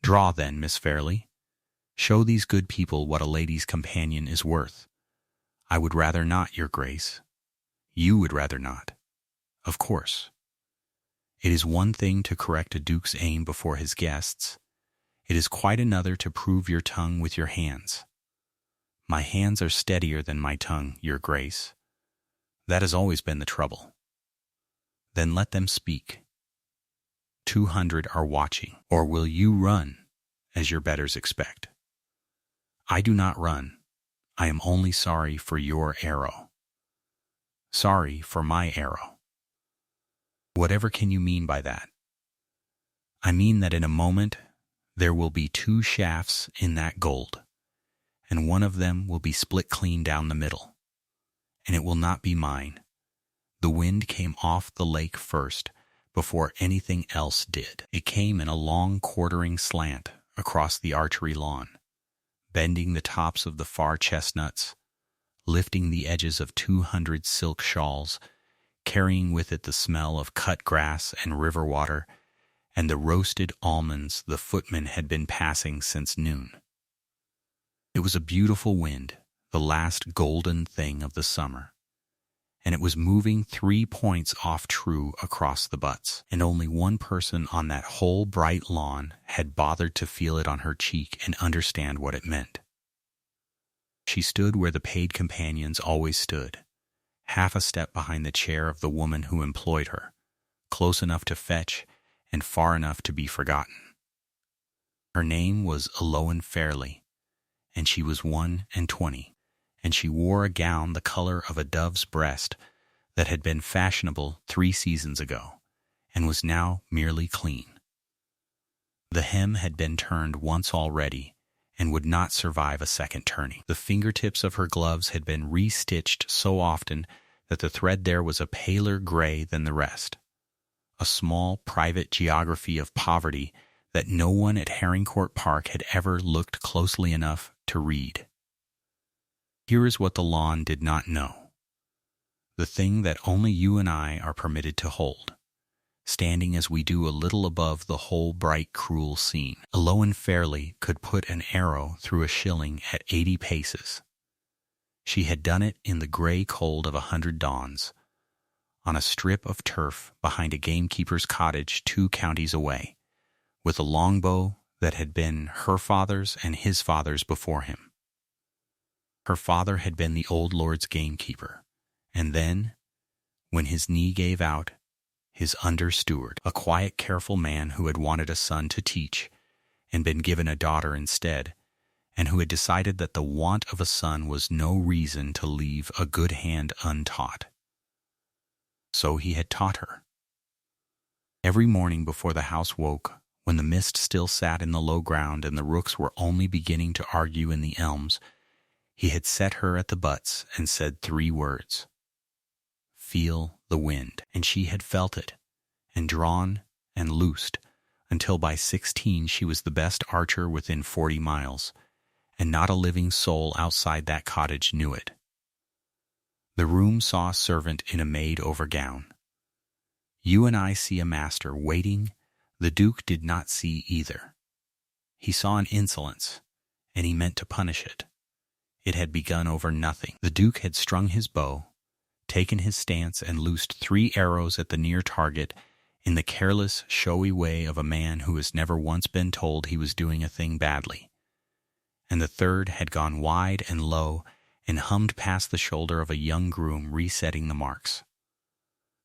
Draw then, Miss Fairley. Show these good people what a lady's companion is worth. I would rather not, your grace. You would rather not. Of course. It is one thing to correct a duke's aim before his guests. It is quite another to prove your tongue with your hands. My hands are steadier than my tongue, your grace. That has always been the trouble. Then let them speak. 200 are watching. Or will you run, as your betters expect? I do not run. I am only sorry for your arrow. Sorry for my arrow. Whatever can you mean by that? I mean that in a moment there will be 2 shafts in that gold, and one of them will be split clean down the middle, and it will not be mine. The wind came off the lake first, before anything else did. It came in a long quartering slant across the archery lawn, bending the tops of the far chestnuts, lifting the edges of 200 silk shawls, carrying with it the smell of cut grass and river water, and the roasted almonds the footman had been passing since noon. It was a beautiful wind, the last golden thing of the summer, and it was moving 3 points off true across the butts, and only one person on that whole bright lawn had bothered to feel it on her cheek and understand what it meant. She stood where the paid companions always stood, half a step behind the chair of the woman who employed her, close enough to fetch and far enough to be forgotten. Her name was Aloan Fairley, and she was 21, and she wore a gown the color of a dove's breast that had been fashionable 3 seasons ago, and was now merely clean. The hem had been turned once already, and would not survive a second turning. The fingertips of her gloves had been re-stitched so often that the thread there was a paler gray than the rest. A small private geography of poverty that no one at Haringcourt Park had ever looked closely enough to read. Here is what the lawn did not know. The thing that only you and I are permitted to hold, standing as we do a little above the whole bright, cruel scene. Aloan Fairley could put an arrow through a shilling at 80 paces. She had done it in the gray cold of 100 dawns, on a strip of turf behind a gamekeeper's cottage 2 counties away, with a longbow that had been her father's and his father's before him. Her father had been the old lord's gamekeeper, and then, when his knee gave out, his under-steward, a quiet, careful man who had wanted a son to teach and been given a daughter instead, and who had decided that the want of a son was no reason to leave a good hand untaught. So he had taught her. Every morning before the house woke, when the mist still sat in the low ground and the rooks were only beginning to argue in the elms, he had set her at the butts and said 3 words. Feel the wind. And she had felt it, and drawn and loosed, until by 16 she was the best archer within 40 miles, and not a living soul outside that cottage knew it. The room saw a servant in a made-over gown. You and I see a master waiting. The Duke did not see either. He saw an insolence, and he meant to punish it. It had begun over nothing. The Duke had strung his bow, taken his stance, and loosed 3 arrows at the near target in the careless, showy way of a man who has never once been told he was doing a thing badly. And the third had gone wide and low and hummed past the shoulder of a young groom resetting the marks,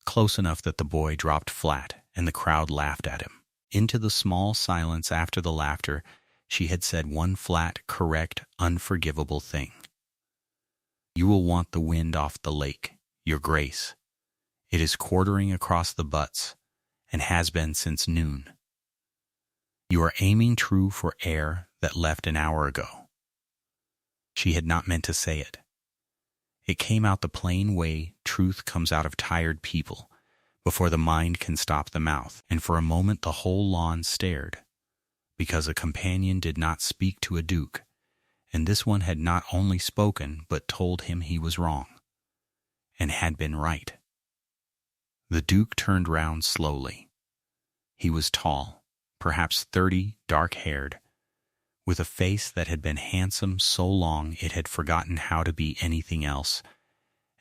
close enough that the boy dropped flat and the crowd laughed at him. Into the small silence after the laughter, she had said one flat, correct, unforgivable thing. You will want the wind off the lake, your grace. It is quartering across the butts, and has been since noon. You are aiming true for air that left an hour ago. She had not meant to say it. It came out the plain way truth comes out of tired people, before the mind can stop the mouth, and for a moment the whole lawn stared, because a companion did not speak to a duke, and this one had not only spoken but told him he was wrong, and had been right. The Duke turned round slowly. He was tall, perhaps 30, dark-haired, with a face that had been handsome so long it had forgotten how to be anything else,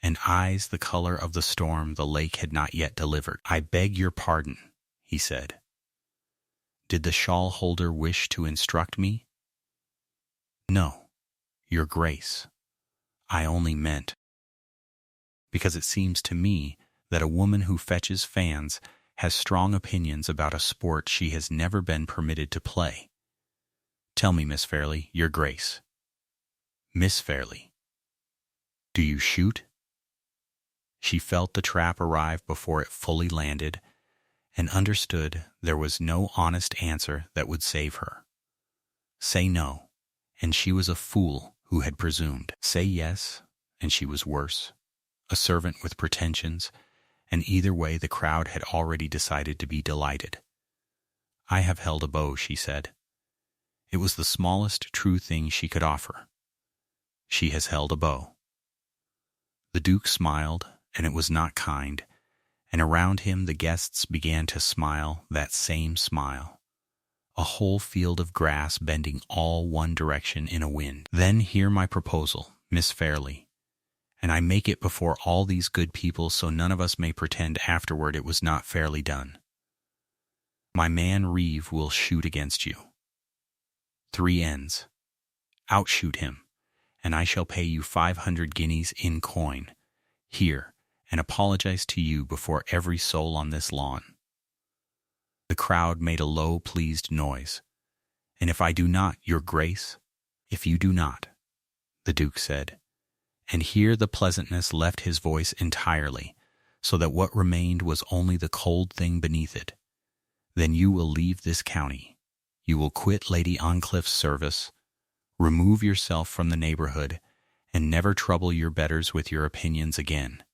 and eyes the color of the storm the lake had not yet delivered. "I beg your pardon," he said. "Did the shawl-holder wish to instruct me?" "No, Your Grace. I only meant, because it seems to me that a woman who fetches fans has strong opinions about a sport she has never been permitted to play. Tell me, Miss Fairley, Your Grace." "Miss Fairley, do you shoot?" She felt the trap arrive before it fully landed, and understood there was no honest answer that would save her. Say no, and she was a fool who had presumed. Say yes, and she was worse, a servant with pretensions, and either way the crowd had already decided to be delighted. "I have held a bow," she said. It was the smallest true thing she could offer. She has held a bow. The Duke smiled, and it was not kind, and around him the guests began to smile that same smile, a whole field of grass bending all one direction in a wind. "Then hear my proposal, Miss Fairley, and I make it before all these good people so none of us may pretend afterward it was not fairly done. My man Reeve will shoot against you. 3 ends. Outshoot him, and I shall pay you 500 guineas in coin, here, and apologize to you before every soul on this lawn." The crowd made a low, pleased noise. "And if I do not, Your Grace?" "If you do not," the Duke said, and here the pleasantness left his voice entirely, so that what remained was only the cold thing beneath it. "Then you will leave this county. You will quit Lady Oncliffe's service, remove yourself from the neighborhood, and never trouble your betters with your opinions again.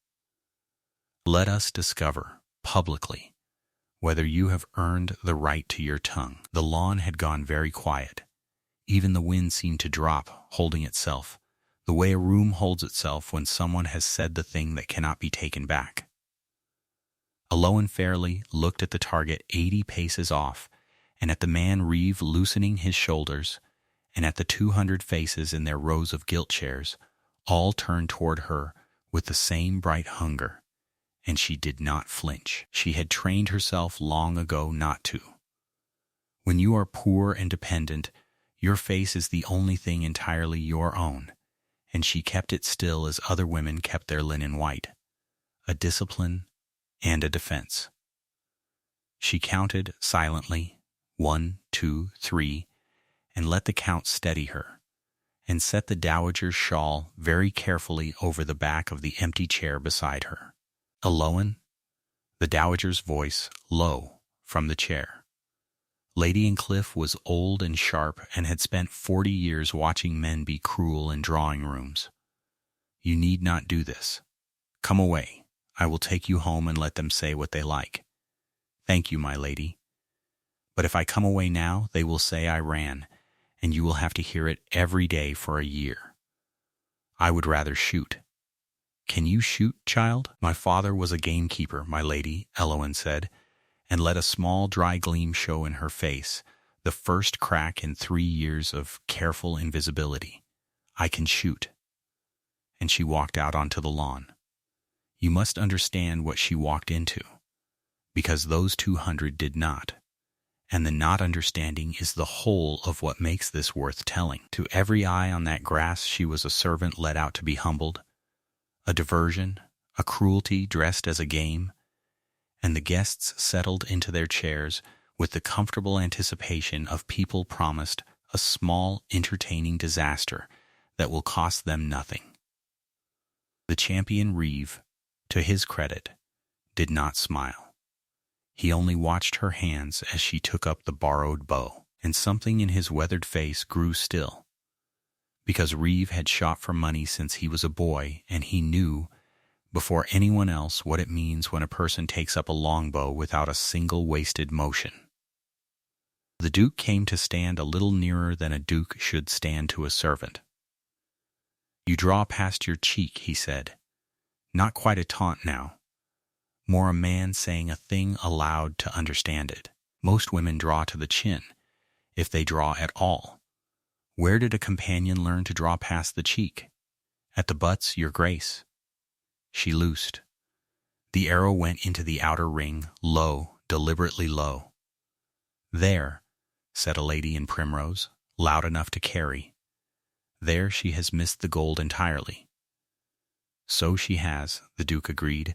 Let us discover, publicly, whether you have earned the right to your tongue." The lawn had gone very quiet. Even the wind seemed to drop, holding itself, the way a room holds itself when someone has said the thing that cannot be taken back. Alowan Fairley looked at the target 80 paces off, and at the man Reeve loosening his shoulders, and at the 200 faces in their rows of gilt chairs, all turned toward her with the same bright hunger, and she did not flinch. She had trained herself long ago not to. When you are poor and dependent, your face is the only thing entirely your own, and she kept it still as other women kept their linen white, a discipline and a defense. She counted silently, 1, 2, 3, and let the count steady her, and set the dowager's shawl very carefully over the back of the empty chair beside her. "Alowan," the dowager's voice low from the chair. Lady Oncliffe was old and sharp and had spent 40 years watching men be cruel in drawing rooms. "You need not do this. Come away. I will take you home and let them say what they like." "Thank you, my lady. But if I come away now, they will say I ran, and you will have to hear it every day for a year. I would rather shoot." "Can you shoot, child?" "My father was a gamekeeper, my lady," Elowen said, and let a small dry gleam show in her face, the first crack in 3 years of careful invisibility. "I can shoot." And she walked out onto the lawn. You must understand what she walked into, because those 200 did not. And the not understanding is the whole of what makes this worth telling. To every eye on that grass she was a servant let out to be humbled, a diversion, a cruelty dressed as a game, and the guests settled into their chairs with the comfortable anticipation of people promised a small, entertaining disaster that will cost them nothing. The champion Reeve, to his credit, did not smile. He only watched her hands as she took up the borrowed bow, and something in his weathered face grew still, because Reeve had shot for money since he was a boy, and he knew, before anyone else, what it means when a person takes up a longbow without a single wasted motion. The Duke came to stand a little nearer than a duke should stand to a servant. "You draw past your cheek," he said. Not quite a taunt now. More a man saying a thing aloud to understand it. Most women draw to the chin, if they draw at all. Where did a companion learn to draw past the cheek? At the butts, your grace. She loosed. The arrow went into the outer ring, low, deliberately low. There, said a lady in primrose, loud enough to carry. There she has missed the gold entirely. So she has, the Duke agreed,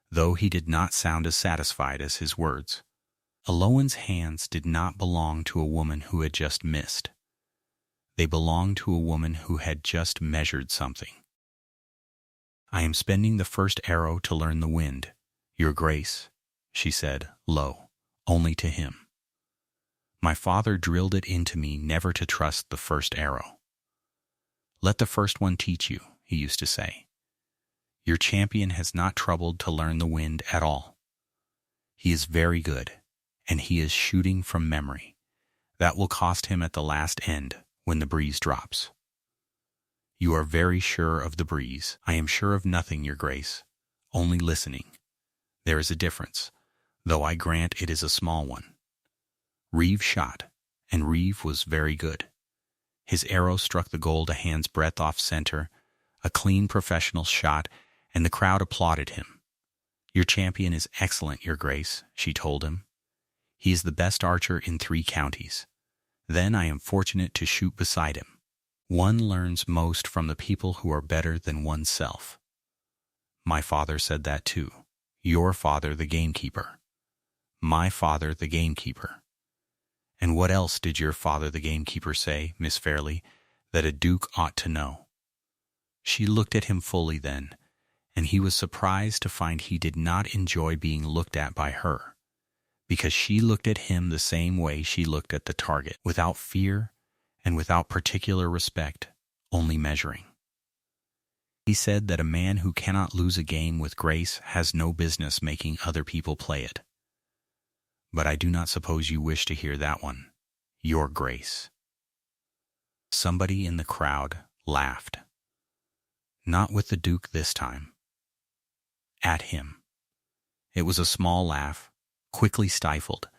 though he did not sound as satisfied as his words. Alohan's hands did not belong to a woman who had just missed. They belonged to a woman who had just measured something. I am spending the first arrow to learn the wind, your grace, she said, low, only to him. My father drilled it into me never to trust the first arrow. Let the first one teach you, he used to say. Your champion has not troubled to learn the wind at all. He is very good, and he is shooting from memory. That will cost him at the last end, when the breeze drops. You are very sure of the breeze. I am sure of nothing, your grace, only listening. There is a difference, though I grant it is a small one. Reeve shot, and Reeve was very good. His arrow struck the gold a hand's breadth off center, a clean professional shot, and the crowd applauded him. Your champion is excellent, your grace, she told him. He is the best archer in 3 counties. Then I am fortunate to shoot beside him. One learns most from the people who are better than oneself. My father said that too. Your father, the gamekeeper. My father, the gamekeeper. And what else did your father, the gamekeeper, say, Miss Fairley, that a duke ought to know? She looked at him fully then, and he was surprised to find he did not enjoy being looked at by her, because she looked at him the same way she looked at the target, without fear and without particular respect, only measuring. He said that a man who cannot lose a game with grace has no business making other people play it. But I do not suppose you wish to hear that one, your grace. Somebody in the crowd laughed. Not with the Duke this time. At him. It was a small laugh, quickly stifled,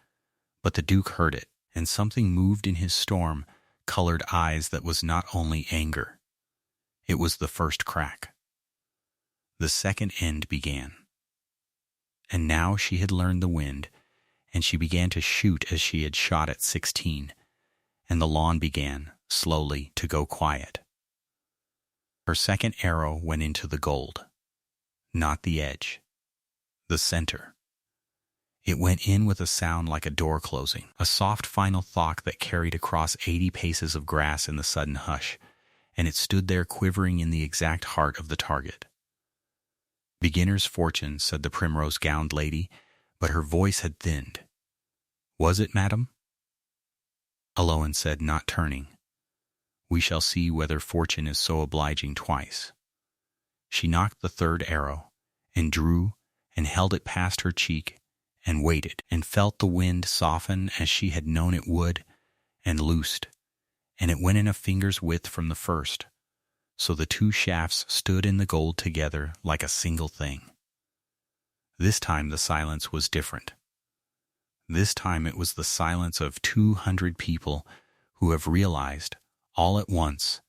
but the Duke heard it, and something moved in his storm-colored eyes that was not only anger. It was the first crack. The second end began. And now she had learned the wind, and she began to shoot as she had shot at 16, and the lawn began, slowly, to go quiet. Her second arrow went into the gold. Not the edge. The center. It went in with a sound like a door closing, a soft final thwack that carried across 80 paces of grass in the sudden hush, and it stood there quivering in the exact heart of the target. Beginner's fortune, said the primrose-gowned lady, but her voice had thinned. Was it, madam? Alohan said, not turning. We shall see whether fortune is so obliging twice. She knocked the third arrow, and drew, and held it past her cheek, and waited, and felt the wind soften as she had known it would, and loosed, and it went in a finger's width from the first, so the 2 shafts stood in the gold together like a single thing. This time the silence was different. This time it was the silence of 200 people who have realized, all at once,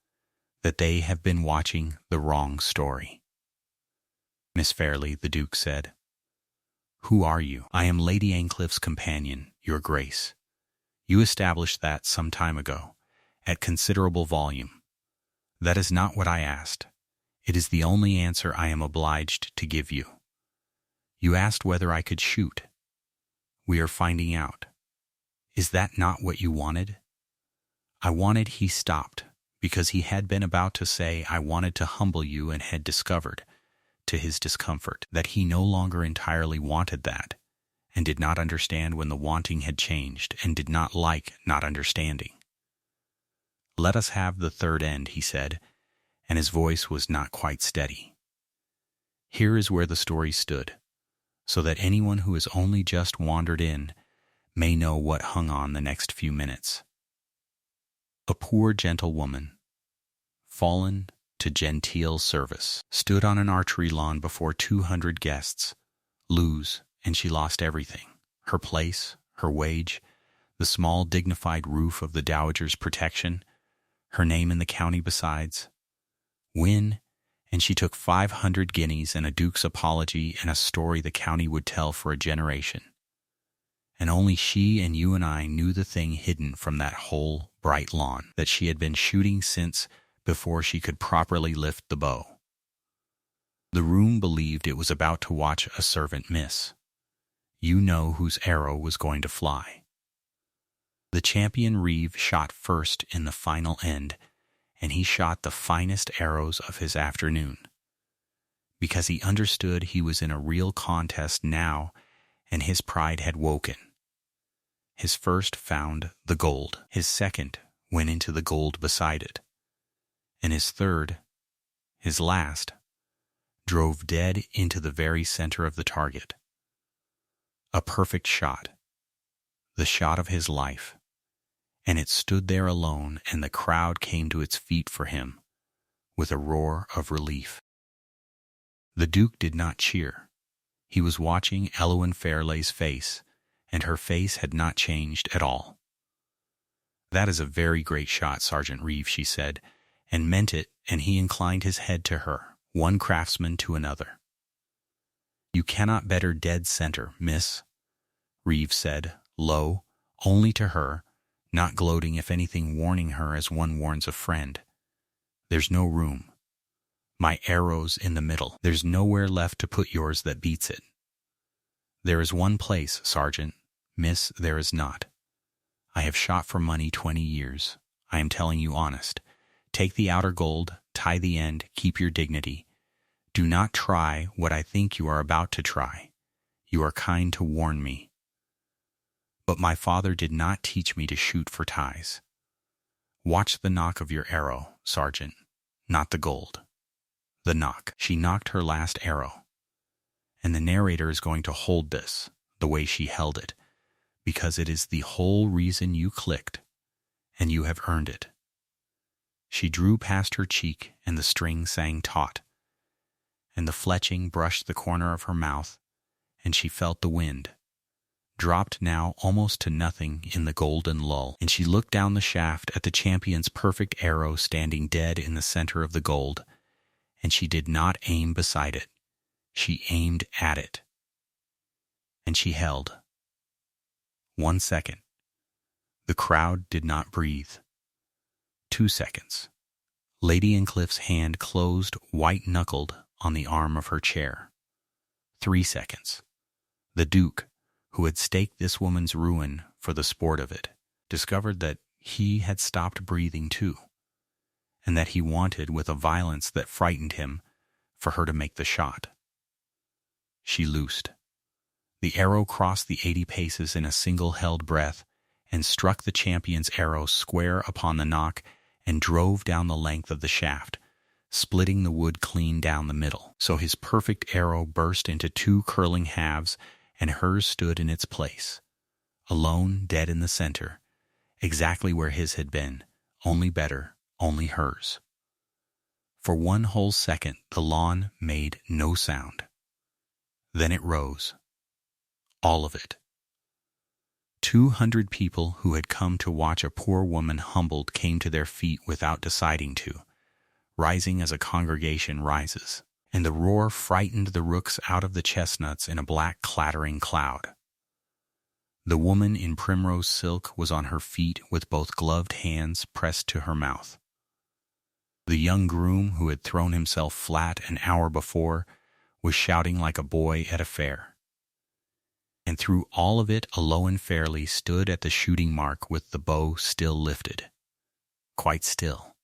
that they have been watching the wrong story. Miss Fairley, the Duke said. Who are you? I am Lady Aincliffe's companion, your grace. You established that some time ago, at considerable volume. That is not what I asked. It is the only answer I am obliged to give you. You asked whether I could shoot. We are finding out. Is that not what you wanted? I wanted he stopped, because he had been about to say I wanted to humble you and had discovered, to his discomfort, that he no longer entirely wanted that, and did not understand when the wanting had changed, and did not like not understanding. Let us have the third end, he said, and his voice was not quite steady. Here is where the story stood, so that anyone who has only just wandered in may know what hung on the next few minutes. A poor gentle woman, fallen to genteel service, stood on an archery lawn before 200 guests, lose, and she lost everything, her place, her wage, the small dignified roof of the dowager's protection, her name in the county besides. Win, and she took 500 guineas and a duke's apology and a story the county would tell for a generation. And only she and you and I knew the thing hidden from that whole bright lawn that she had been shooting since before she could properly lift the bow. The room believed it was about to watch a servant miss. You know whose arrow was going to fly. The champion Reeve shot first in the final end, and he shot the finest arrows of his afternoon, because he understood he was in a real contest now, and his pride had woken. His first found the gold, his second went into the gold beside it, and his third, his last, drove dead into the very center of the target. A perfect shot, the shot of his life, and it stood there alone, and the crowd came to its feet for him, with a roar of relief. The Duke did not cheer. He was watching Eloin Fairleigh's face, and her face had not changed at all. "That is a very great shot, Sergeant Reeve," she said, and meant it, and he inclined his head to her, one craftsman to another. "You cannot better dead center, miss," Reeve said, low, only to her, not gloating, if anything warning her as one warns a friend. "There's no room. My arrow's in the middle. There's nowhere left to put yours that beats it. There is one place, Sergeant. Miss, there is not. I have shot for money 20 years. I am telling you honest. Take the outer gold, tie the end, keep your dignity. Do not try what I think you are about to try. You are kind to warn me. But my father did not teach me to shoot for ties. Watch the knock of your arrow, Sergeant, not the gold. The knock." She knocked her last arrow. And the narrator is going to hold this, the way she held it, because it is the whole reason you clicked, and you have earned it. She drew past her cheek, and the string sang taut, and the fletching brushed the corner of her mouth, and she felt the wind, dropped now almost to nothing in the golden lull, and she looked down the shaft at the champion's perfect arrow standing dead in the center of the gold, and she did not aim beside it. She aimed at it. And she held. 1 second. The crowd did not breathe. 2 seconds. Lady Incliffe's hand closed white-knuckled on the arm of her chair. 3 seconds. The Duke, who had staked this woman's ruin for the sport of it, discovered that he had stopped breathing too, and that he wanted, with a violence that frightened him, for her to make the shot. She loosed. The arrow crossed the 80 paces in a single held breath and struck the champion's arrow square upon the nock and drove down the length of the shaft, splitting the wood clean down the middle. So his perfect arrow burst into 2 curling halves, and hers stood in its place, alone, dead in the center, exactly where his had been, only better, only hers. For 1 whole second the lawn made no sound. Then it rose. All of it. 200 people who had come to watch a poor woman humbled came to their feet without deciding to, rising as a congregation rises, and the roar frightened the rooks out of the chestnuts in a black clattering cloud. The woman in primrose silk was on her feet with both gloved hands pressed to her mouth. The young groom, who had thrown himself flat an hour before, was shouting like a boy at a fair. And through all of it Eloin Fairleigh stood at the shooting mark with the bow still lifted, quite still.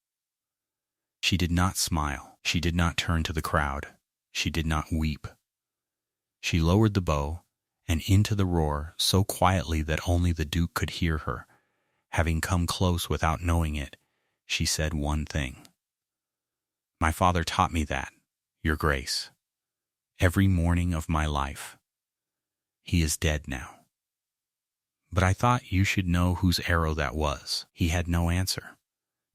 She did not smile. She did not turn to the crowd. She did not weep. She lowered the bow, and into the roar, so quietly that only the Duke could hear her, having come close without knowing it, she said one thing. "My father taught me that, Your Grace, every morning of my life. He is dead now. But I thought you should know whose arrow that was." He had no answer,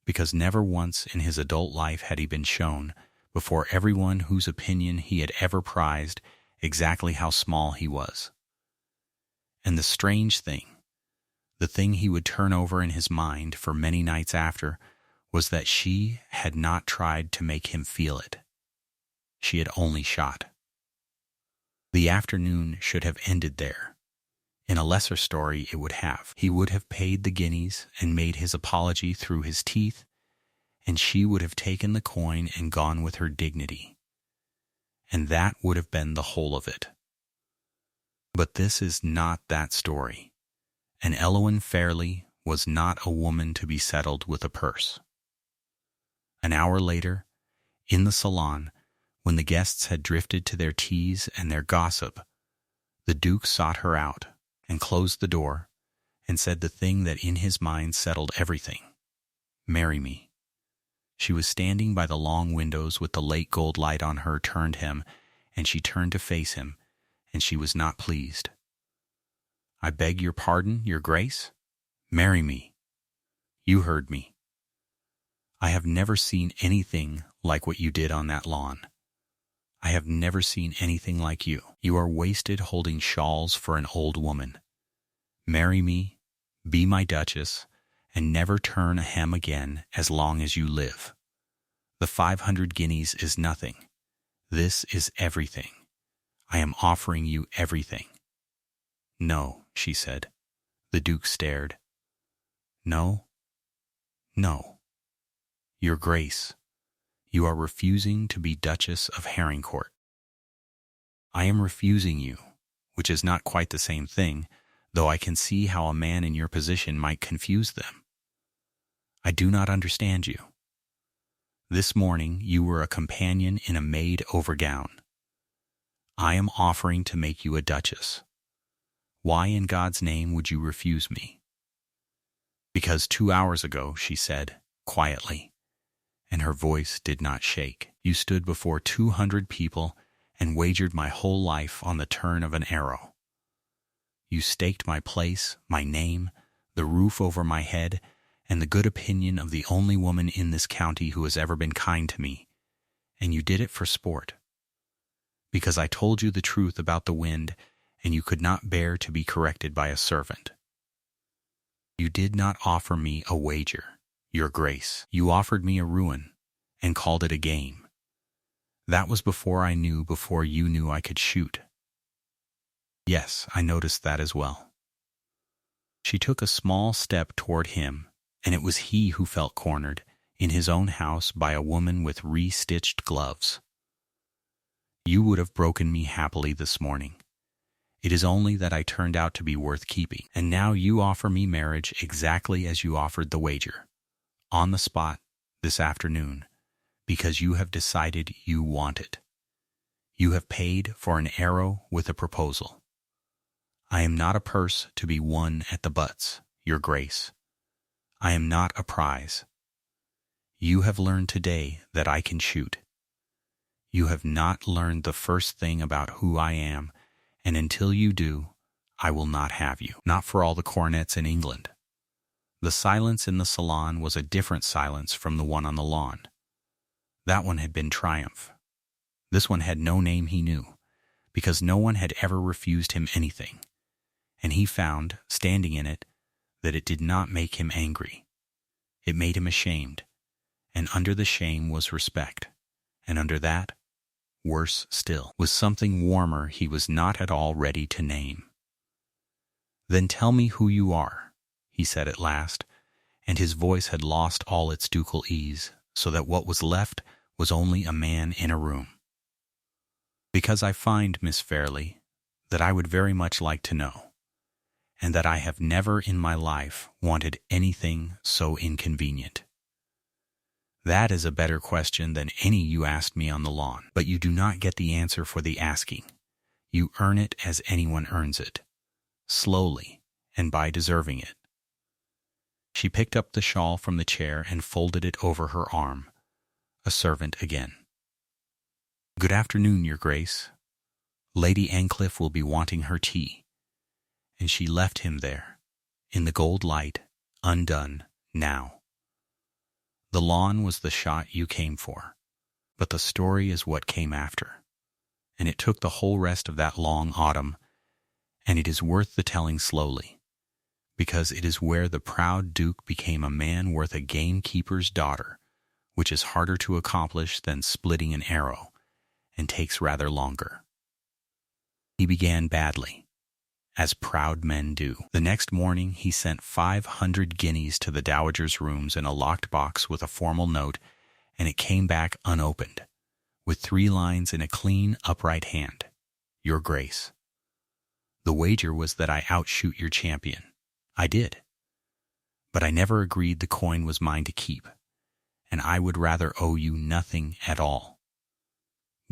because never once in his adult life had he been shown, before everyone whose opinion he had ever prized, exactly how small he was. And the strange thing, The thing he would turn over in his mind for many nights after was that she had not tried to make him feel it. She had only shot. The afternoon should have ended there. In a lesser story it would have. He would have paid the guineas and made his apology through his teeth, and she would have taken the coin and gone with her dignity. And that would have been the whole of it. But this is not that story, and Eloise Fairley was not a woman to be settled with a purse. An hour later, in the salon, when the guests had drifted to their teas and their gossip, the Duke sought her out and closed the door and said the thing that in his mind settled everything. "Marry me." She was standing by the long windows with the late gold light on her turned him, and she turned to face him, and she was not pleased. "I beg your pardon, your grace? Marry me." "You heard me. I have never seen anything like what you did on that lawn. I have never seen anything like you. You are wasted holding shawls for an old woman. Marry me, be my duchess, and never turn a hem again as long as you live. The 500 guineas is nothing. This is everything. I am offering you everything." "No," she said. The Duke stared. "No, no. Your Grace, you are refusing to be Duchess of Herringcourt." "I am refusing you, which is not quite the same thing, though I can see how a man in your position might confuse them. I do not understand you. This morning you were a companion in a made-over gown. I am offering to make you a duchess. Why in God's name would you refuse me?" "Because 2 hours ago," she said, quietly, and her voice did not shake, "you stood before 200 people and wagered my whole life on the turn of an arrow. You staked my place, my name, the roof over my head, and the good opinion of the only woman in this county who has ever been kind to me, and you did it for sport. Because I told you the truth about the wind, and you could not bear to be corrected by a servant. You did not offer me a wager, your Grace. You offered me a ruin, and called it a game. That was before you knew I could shoot." "Yes, I noticed that as well." She took a small step toward him, and it was he who felt cornered, in his own house by a woman with re-stitched gloves. "You would have broken me happily this morning. It is only that I turned out to be worth keeping. And now you offer me marriage exactly as you offered the wager, on the spot, this afternoon, because you have decided you want it. You have paid for an arrow with a proposal. I am not a purse to be won at the butts, your Grace. I am not a prize. You have learned today that I can shoot. You have not learned the first thing about who I am, and until you do, I will not have you. Not for all the coronets in England." The silence in the salon was a different silence from the one on the lawn. That one had been triumph. This one had no name he knew, because no one had ever refused him anything, and he found, standing in it, that it did not make him angry. It made him ashamed, and under the shame was respect, and under that, worse still, was something warmer he was not at all ready to name. "Then tell me who you are," he said at last, and his voice had lost all its ducal ease, so that what was left was only a man in a room. "Because I find, Miss Fairley, that I would very much like to know, and that I have never in my life wanted anything so inconvenient. That is a better question than any you asked me on the lawn, but you do not get the answer for the asking. You earn it as anyone earns it, slowly and by deserving it." She picked up the shawl from the chair and folded it over her arm. A servant again. "Good afternoon, your Grace. Lady Ancliffe will be wanting her tea." And she left him there, in the gold light, undone, now. The lawn was the shot you came for, but the story is what came after, and it took the whole rest of that long autumn, and it is worth the telling slowly, because it is where the proud duke became a man worth a gamekeeper's daughter, which is harder to accomplish than splitting an arrow, and takes rather longer. He began badly, as proud men do. The next morning he sent 500 guineas to the dowager's rooms in a locked box with a formal note, and it came back unopened, with 3 lines in a clean, upright hand. Your Grace. The wager was that I outshoot your champion. I did. But I never agreed the coin was mine to keep, and I would rather owe you nothing at all.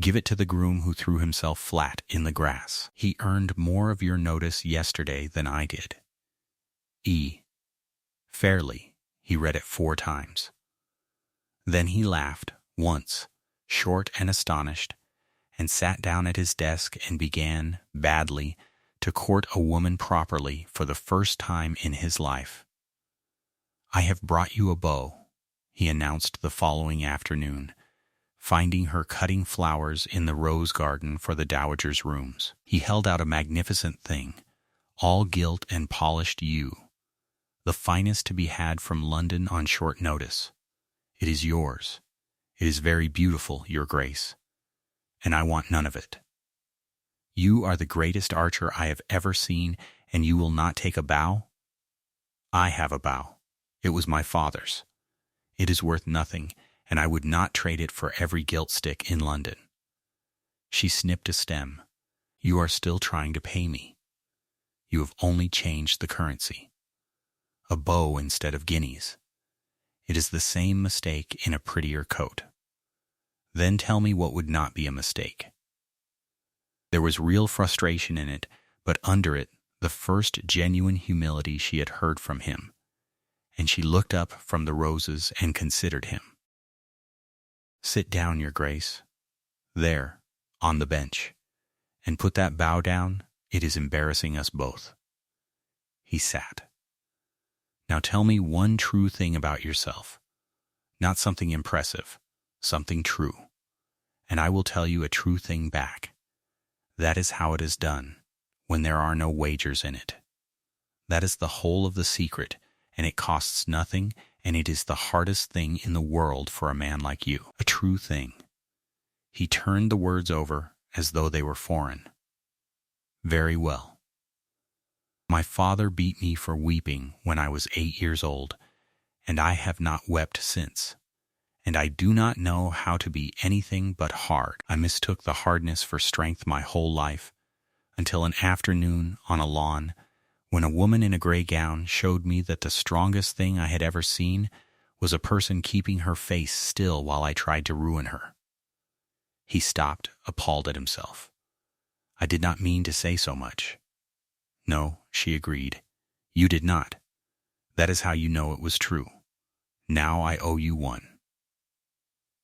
Give it to the groom who threw himself flat in the grass. He earned more of your notice yesterday than I did. Fairly, he read it 4 times. Then he laughed, once, short and astonished, and sat down at his desk and began, badly, to court a woman properly for the first time in his life. I have brought you a beau, he announced the following afternoon, finding her cutting flowers in the rose garden for the dowager's rooms. He held out a magnificent thing, all gilt and polished yew, the finest to be had from London on short notice. It is yours. It is very beautiful, Your Grace, and I want none of it. You are the greatest archer I have ever seen, and you will not take a bow? I have a bow. It was my father's. It is worth nothing, and I would not trade it for every gilt stick in London. She snipped a stem. You are still trying to pay me. You have only changed the currency. A bow instead of guineas. It is the same mistake in a prettier coat. Then tell me what would not be a mistake. There was real frustration in it, but under it, the first genuine humility she had heard from him, and she looked up from the roses and considered him. Sit down, Your Grace, there, on the bench, and put that bow down. It is embarrassing us both. He sat. Now tell me one true thing about yourself, not something impressive, something true, and I will tell you a true thing back. That is how it is done, when there are no wagers in it. That is the whole of the secret, and it costs nothing, and it is the hardest thing in the world for a man like you. A true thing. He turned the words over as though they were foreign. Very well. My father beat me for weeping when I was 8 years old, and I have not wept since. And I do not know how to be anything but hard. I mistook the hardness for strength my whole life, until an afternoon on a lawn, when a woman in a gray gown showed me that the strongest thing I had ever seen was a person keeping her face still while I tried to ruin her. He stopped, appalled at himself. I did not mean to say so much. No, she agreed. You did not. That is how you know it was true. Now I owe you one.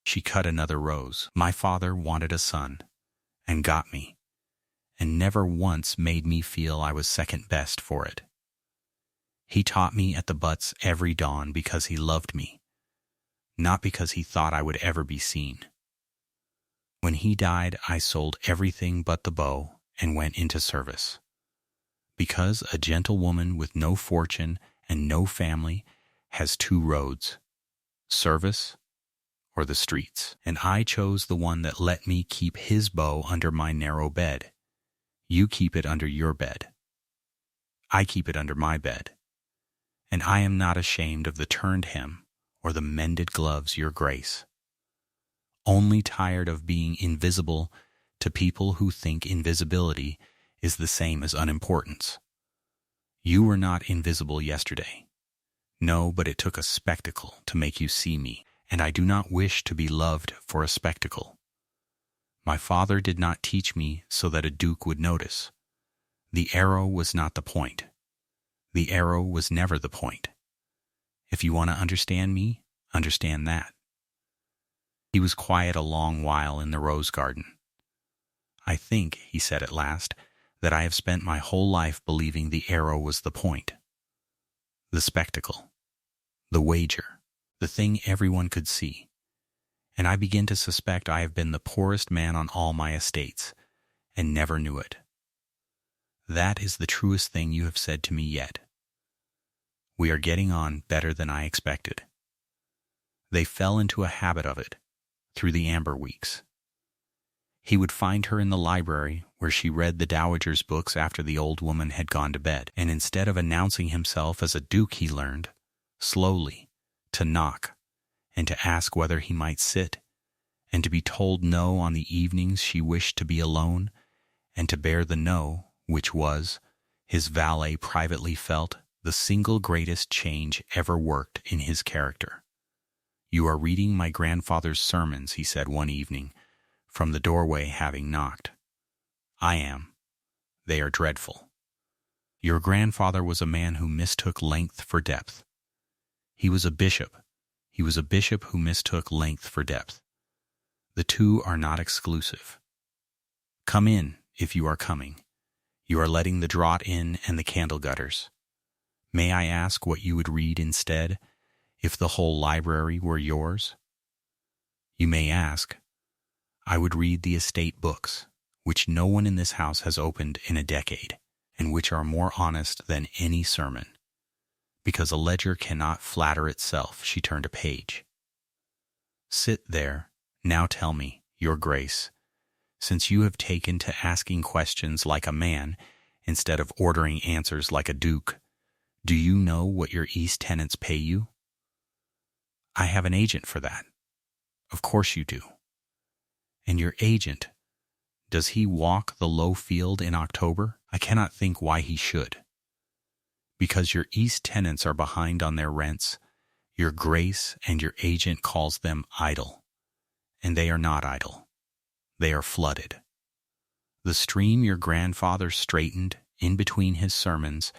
She cut another rose. My father wanted a son, and got me, and never once made me feel I was second best for it. He taught me at the butts every dawn because he loved me, not because he thought I would ever be seen. When he died, I sold everything but the bow and went into service, because a gentlewoman with no fortune and no family has 2 roads, service or the streets, and I chose the one that let me keep his bow under my narrow bed. You keep it under your bed. I keep it under my bed. And I am not ashamed of the turned hem or the mended gloves, Your Grace. Only tired of being invisible to people who think invisibility is the same as unimportance. You were not invisible yesterday. No, but it took a spectacle to make you see me, and I do not wish to be loved for a spectacle. My father did not teach me so that a duke would notice. The arrow was not the point. The arrow was never the point. If you want to understand me, understand that. He was quiet a long while in the rose garden. I think, he said at last, that I have spent my whole life believing the arrow was the point. The spectacle. The wager. The thing everyone could see. And I begin to suspect I have been the poorest man on all my estates, and never knew it. That is the truest thing you have said to me yet. We are getting on better than I expected. They fell into a habit of it through the amber weeks. He would find her in the library where she read the dowager's books after the old woman had gone to bed, and instead of announcing himself as a duke, he learned, slowly, to knock and to ask whether he might sit, and to be told no on the evenings she wished to be alone, and to bear the no, which was, his valet privately felt, the single greatest change ever worked in his character. "You are reading my grandfather's sermons," he said one evening, from the doorway, having knocked. "I am. They are dreadful. Your grandfather was a man who mistook length for depth. He was a bishop. He was a bishop who mistook length for depth. The two are not exclusive. Come in, if you are coming. You are letting the draught in and the candle gutters. May I ask what you would read instead, if the whole library were yours?" "You may ask. I would read the estate books, which no one in this house has opened in a decade, and which are more honest than any sermon. Because a ledger cannot flatter itself." She turned a page. "Sit there. Now tell me, Your Grace, since you have taken to asking questions like a man instead of ordering answers like a duke, do you know what your East tenants pay you?" "I have an agent for that." "Of course you do. And your agent, does he walk the low field in October?" "I cannot think why he should." "Because your East tenants are behind on their rents, Your Grace and your agent calls them idle. And they are not idle. They are flooded. The stream your grandfather straightened in between his sermons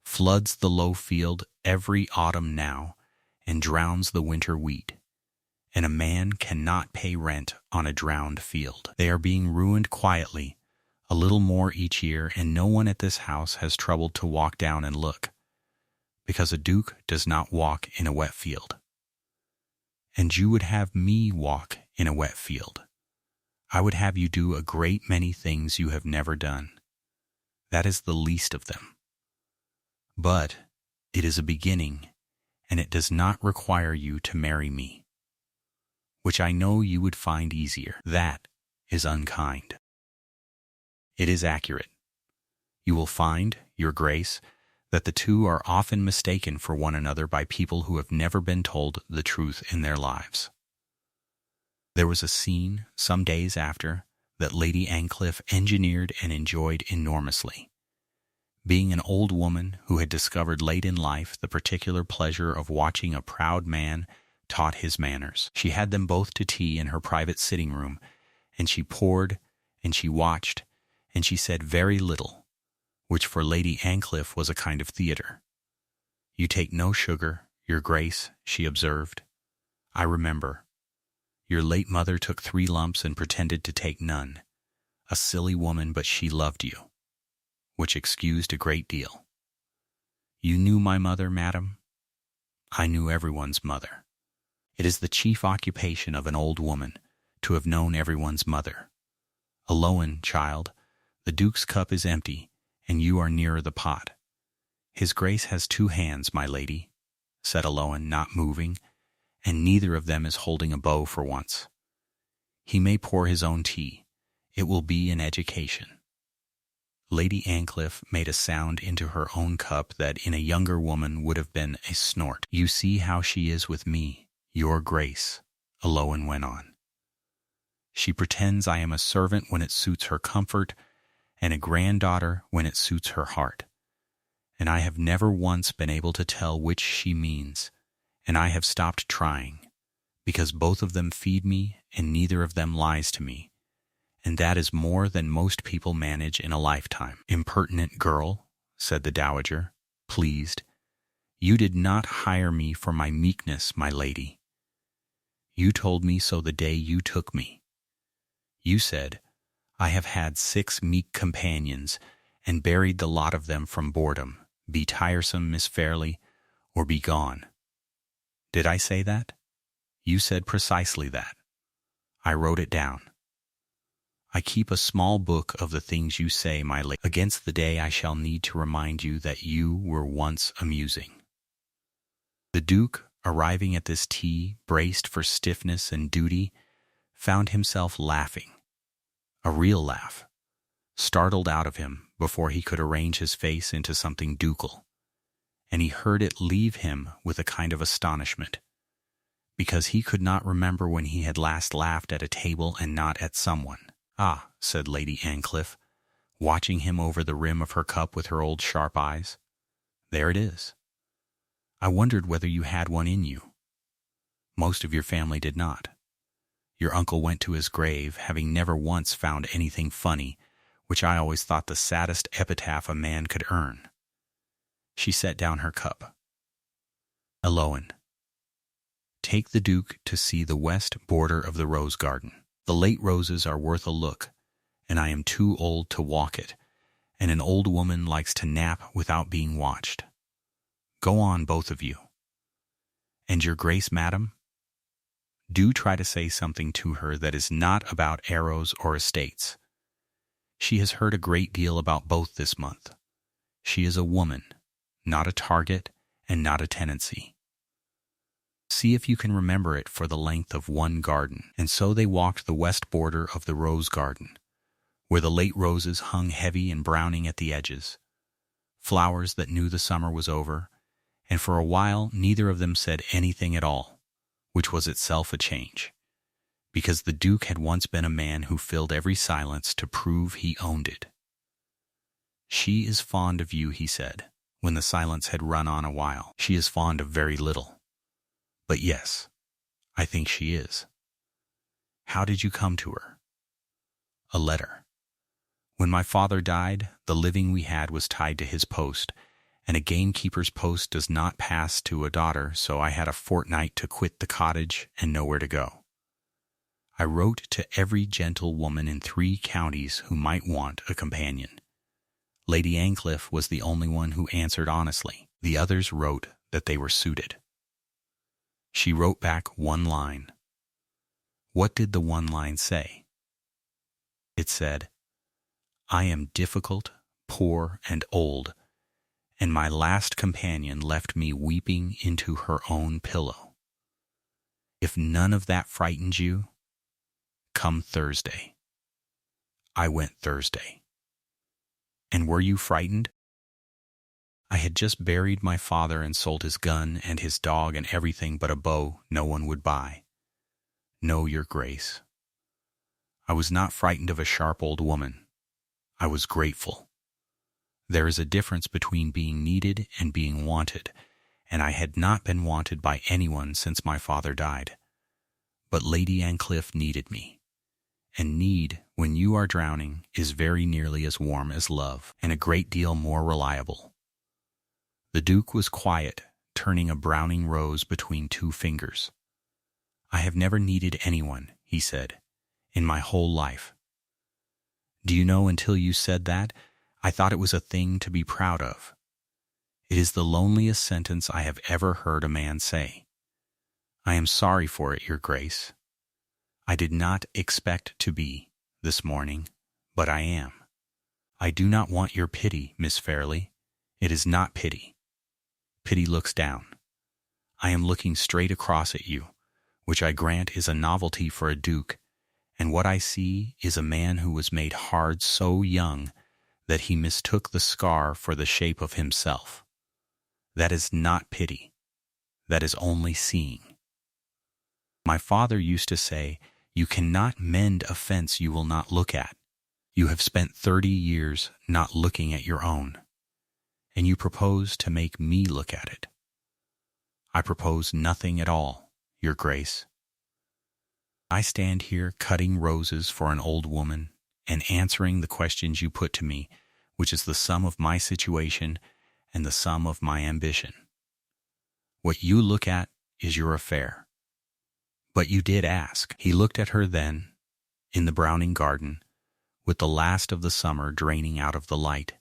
floods the low field every autumn now and drowns the winter wheat. And a man cannot pay rent on a drowned field. They are being ruined quietly, a little more each year, and no one at this house has troubled to walk down and look, because a duke does not walk in a wet field. And you would have me walk in a wet field. I would have you do a great many things you have never done. That is the least of them. But it is a beginning, and it does not require you to marry me, which I know you would find easier. That is unkind." "It is accurate. You will find, Your Grace, that the two are often mistaken for one another by people who have never been told the truth in their lives." There was a scene, some days after, that Lady Ancliffe engineered and enjoyed enormously. Being an old woman who had discovered late in life the particular pleasure of watching a proud man taught his manners, she had them both to tea in her private sitting room, and she poured, and she watched, and she said very little, which for Lady Ancliffe was a kind of theatre. "You take no sugar, Your Grace," she observed. "I remember. Your late mother took 3 lumps and pretended to take none. A silly woman, but she loved you," which excused a great deal. "You knew my mother, madam?" "I knew everyone's mother. It is the chief occupation of an old woman to have known everyone's mother. Aloan, child, the Duke's cup is empty, and you are nearer the pot." "His Grace has 2 hands, my lady," said Aloan, not moving, "and neither of them is holding a bow for once. He may pour his own tea. It will be an education." Lady Ancliffe made a sound into her own cup that in a younger woman would have been a snort. "You see how she is with me, Your Grace," Aloan went on. "She pretends I am a servant when it suits her comfort, and a granddaughter when it suits her heart. And I have never once been able to tell which she means, and I have stopped trying, because both of them feed me and neither of them lies to me, and that is more than most people manage in a lifetime." "Impertinent girl," said the dowager, pleased. "You did not hire me for my meekness, my lady. You told me so the day you took me. You said, 'I have had 6 meek companions, and buried the lot of them from boredom. Be tiresome, Miss Fairley, or be gone.' Did I say that?" "You said precisely that. I wrote it down. I keep a small book of the things you say, my lady, against the day I shall need to remind you that you were once amusing." The Duke, arriving at this tea, braced for stiffness and duty, found himself laughing. A real laugh, startled out of him before he could arrange his face into something ducal, and he heard it leave him with a kind of astonishment, because he could not remember when he had last laughed at a table and not at someone. "Ah," said Lady Ancliffe, watching him over the rim of her cup with her old sharp eyes. "There it is. I wondered whether you had one in you. Most of your family did not. Your uncle went to his grave, having never once found anything funny, which I always thought the saddest epitaph a man could earn." She set down her cup. "Eloan, take the Duke to see the west border of the rose garden. The late roses are worth a look, and I am too old to walk it, and an old woman likes to nap without being watched. Go on, both of you. And your Grace, madam? Do try to say something to her that is not about arrows or estates. She has heard a great deal about both this month. She is a woman, not a target, and not a tenancy. See if you can remember it for the length of one garden." And so they walked the west border of the rose garden, where the late roses hung heavy and browning at the edges, flowers that knew the summer was over, and for a while neither of them said anything at all, which was itself a change, because the Duke had once been a man who filled every silence to prove he owned it. "She is fond of you," he said, when the silence had run on a while. "She is fond of very little. But yes, I think she is. How did you come to her?" "A letter. When my father died, the living we had was tied to his post, and a gamekeeper's post does not pass to a daughter, so I had a fortnight to quit the cottage and nowhere to go. I wrote to every gentlewoman in 3 counties who might want a companion. Lady Ancliffe was the only one who answered honestly. The others wrote that they were suited. She wrote back 1 line. What did the 1 line say? It said, 'I am difficult, poor, and old, and my last companion left me weeping into her own pillow. If none of that frightened you, come Thursday.' I went Thursday. And were you frightened? I had just buried my father and sold his gun and his dog and everything but a bow no one would buy. No, your Grace. I was not frightened of a sharp old woman. I was grateful. There is a difference between being needed and being wanted, and I had not been wanted by anyone since my father died. But Lady Ancliffe needed me. And need, when you are drowning, is very nearly as warm as love, and a great deal more reliable." The Duke was quiet, turning a browning rose between 2 fingers. "I have never needed anyone," he said, "in my whole life. Do you know, until you said that, I thought it was a thing to be proud of. It is the loneliest sentence I have ever heard a man say. I am sorry for it, your Grace. I did not expect to be, this morning, but I am. I do not want your pity, Miss Fairley. It is not pity. Pity looks down. I am looking straight across at you, which I grant is a novelty for a duke, and what I see is a man who was made hard so young that he mistook the scar for the shape of himself. That is not pity. That is only seeing. My father used to say, 'You cannot mend a fence you will not look at.' You have spent 30 years not looking at your own, and you propose to make me look at it. I propose nothing at all, your Grace. I stand here cutting roses for an old woman and answering the questions you put to me, which is the sum of my situation and the sum of my ambition. What you look at is your affair. But you did ask." He looked at her then, in the browning garden, with the last of the summer draining out of the light.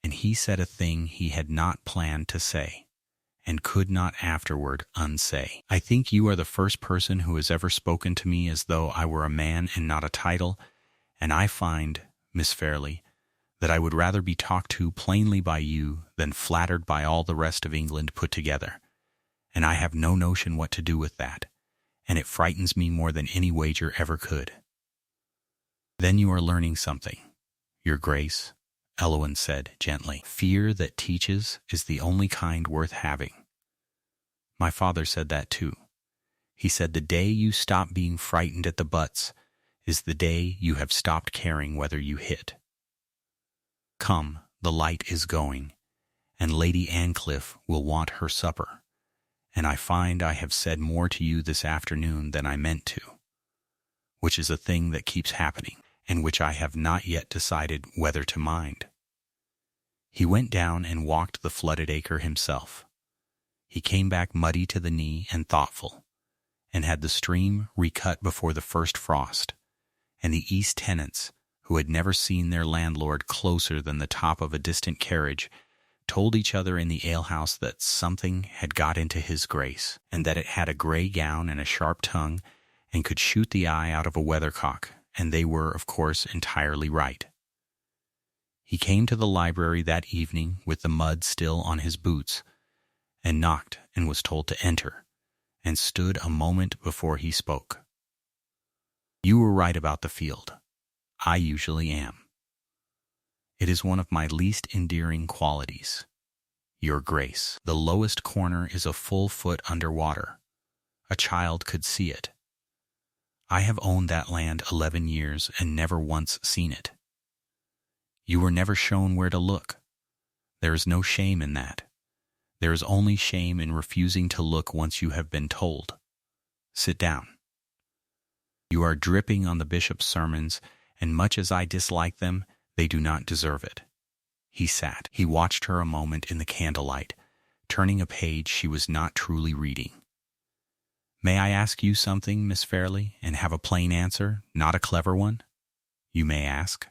And he said a thing he had not planned to say, and could not afterward unsay. "I think you are the first person who has ever spoken to me as though I were a man and not a title, and I find, Miss Fairley, that I would rather be talked to plainly by you than flattered by all the rest of England put together. and I have no notion what to do with that, and it frightens me more than any wager ever could." "Then you are learning something, Your Grace," Eloin said gently. "Fear that teaches is the only kind worth having. My father said that too. He said the day you stop being frightened at the butts is the day you have stopped caring whether you hit. Come, the light is going, and Lady Ancliffe will want her supper, and I find I have said more to you this afternoon than I meant to, which is a thing that keeps happening, and which I have not yet decided whether to mind." He went down and walked the flooded acre himself. He came back muddy to the knee and thoughtful, and had the stream recut before the first frost, and the East tenants, who had never seen their landlord closer than the top of a distant carriage, told each other in the alehouse that something had got into his Grace, and that it had a grey gown and a sharp tongue, and could shoot the eye out of a weathercock, and they were, of course, entirely right. He came to the library that evening with the mud still on his boots, and knocked and was told to enter, and stood a moment before he spoke. "You were right about the field. I usually am. It is one of my least endearing qualities. Your Grace, the lowest corner is a full foot under water. A child could see it. I have owned that land 11 years and never once seen it. You were never shown where to look. There is no shame in that. There is only shame in refusing to look once you have been told. Sit down. You are dripping on the bishop's sermons, and much as I dislike them, they do not deserve it." He sat. He watched her a moment in the candlelight, turning a page she was not truly reading. "May I ask you something, Miss Fairley, and have a plain answer, not a clever one?" "You may ask."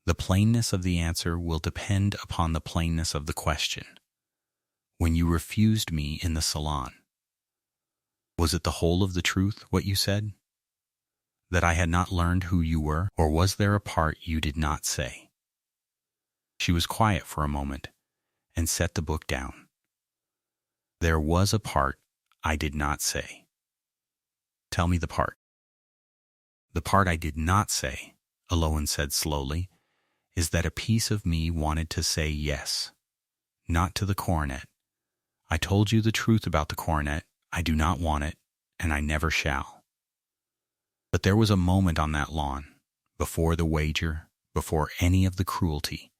"The plainness of the answer will depend upon the plainness of the question. When you refused me in the salon, was it the whole of the truth, what you said? That I had not learned who you were, or was there a part you did not say?" She was quiet for a moment, and set the book down. "There was a part I did not say." "Tell me the part." "The part I did not say," Eloin said slowly, "is that a piece of me wanted to say yes. Not to the coronet. I told you the truth about the coronet. I do not want it, and I never shall. But there was a moment on that lawn, before the wager, before any of the cruelty,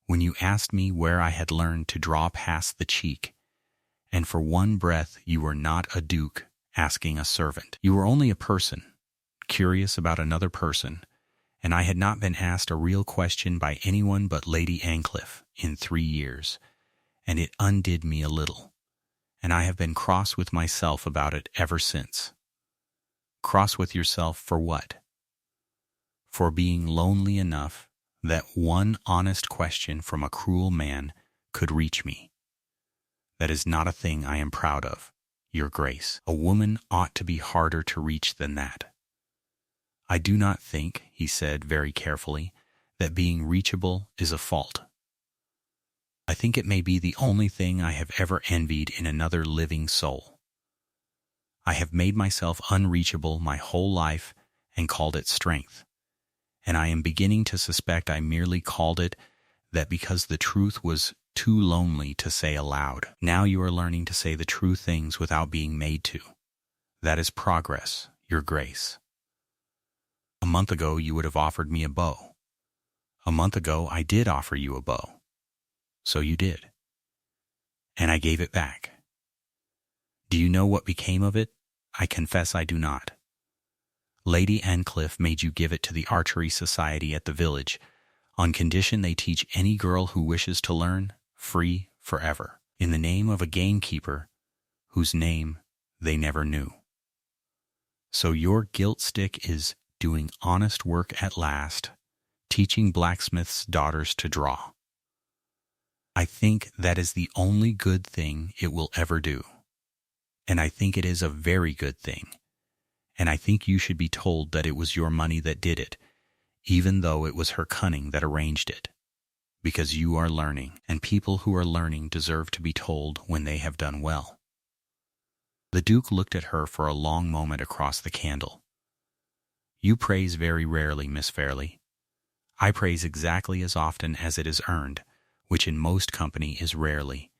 when you asked me where I had learned to draw past the cheek, and for one breath you were not a duke asking a servant. You were only a person, curious about another person, and I had not been asked a real question by anyone but Lady Ancliffe in 3 years, and it undid me a little, and I have been cross with myself about it ever since." "Cross with yourself for what?" "For being lonely enough that one honest question from a cruel man could reach me. That is not a thing I am proud of, Your Grace. A woman ought to be harder to reach than that. I do not think," he said very carefully, "that being reachable is a fault. I think it may be the only thing I have ever envied in another living soul. I have made myself unreachable my whole life and called it strength, and I am beginning to suspect I merely called it that because the truth was too lonely to say aloud. Now you are learning to say the true things without being made to. That is progress, Your Grace. A month ago you would have offered me a bow. A month ago I did offer you a bow. So you did. And I gave it back. Do you know what became of it? I confess I do not. Lady Ancliffe made you give it to the archery society at the village, on condition they teach any girl who wishes to learn, free forever, in the name of a gamekeeper whose name they never knew. So your gilt stick is doing honest work at last, teaching blacksmiths' daughters to draw. I think that is the only good thing it will ever do. And I think it is a very good thing. And I think you should be told that it was your money that did it, even though it was her cunning that arranged it. because you are learning, and people who are learning deserve to be told when they have done well." The Duke looked at her for a long moment across the candle. "You praise very rarely, Miss Fairley. I praise exactly as often as it is earned, which in most company is rarely,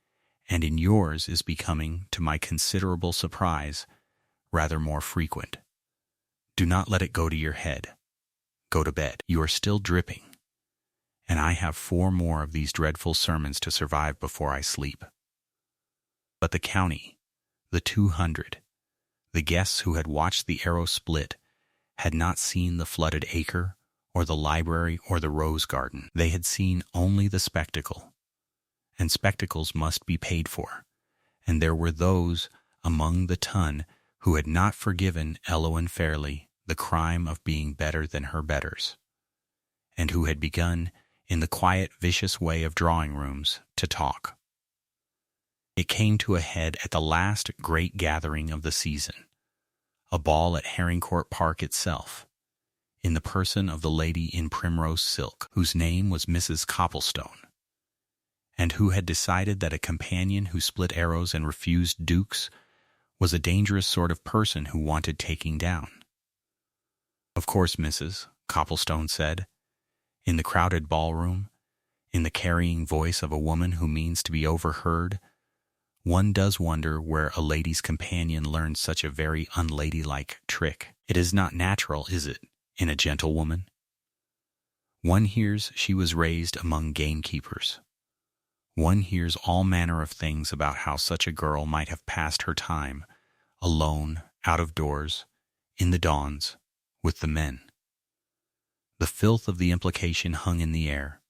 and in yours is becoming, to my considerable surprise, rather more frequent. Do not let it go to your head. Go to bed. You are still dripping, and I have 4 more of these dreadful sermons to survive before I sleep." But the county, the 200, the guests who had watched the arrow split, had not seen the flooded acre, or the library, or the rose garden. They had seen only the spectacle, and spectacles must be paid for, and there were those among the ton who had not forgiven Eloan Fairley the crime of being better than her betters, and who had begun, in the quiet, vicious way of drawing-rooms, to talk. It came to a head at the last great gathering of the season, a ball at Haringcourt Park itself, in the person of the lady in primrose silk, whose name was Mrs. Copplestone, and who had decided that a companion who split arrows and refused dukes was a dangerous sort of person who wanted taking down. "Of course, Mrs." Copplestone said, in the crowded ballroom, in the carrying voice of a woman who means to be overheard, "one does wonder where a lady's companion learned such a very unladylike trick. It is not natural, is it, in a gentlewoman? One hears she was raised among gamekeepers. One hears all manner of things about how such a girl might have passed her time, alone, out of doors, in the dawns, with the men. The filth of the implication hung in the air,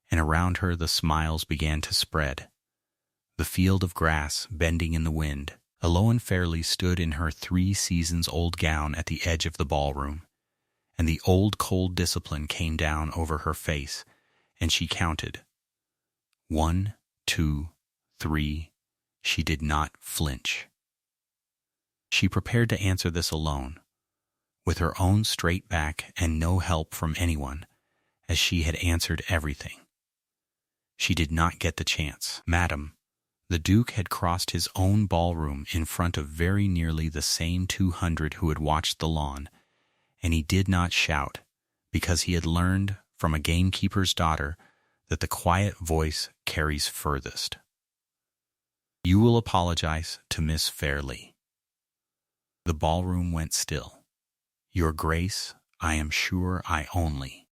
and around her the smiles began to spread. The field of grass bending in the wind. Eloan Fairley stood in her 3 seasons old gown at the edge of the ballroom, and the old cold discipline came down over her face, and she counted. 1, 2, 3. She did not flinch. She prepared to answer this alone, with her own straight back and no help from anyone, as she had answered everything. She did not get the chance. "Madam," the Duke had crossed his own ballroom in front of very nearly the same 200 who had watched the lawn, and he did not shout, because he had learned from a gamekeeper's daughter that the quiet voice carries furthest. "You will apologize to Miss Fairley." The ballroom went still. "Your Grace, I am sure I only.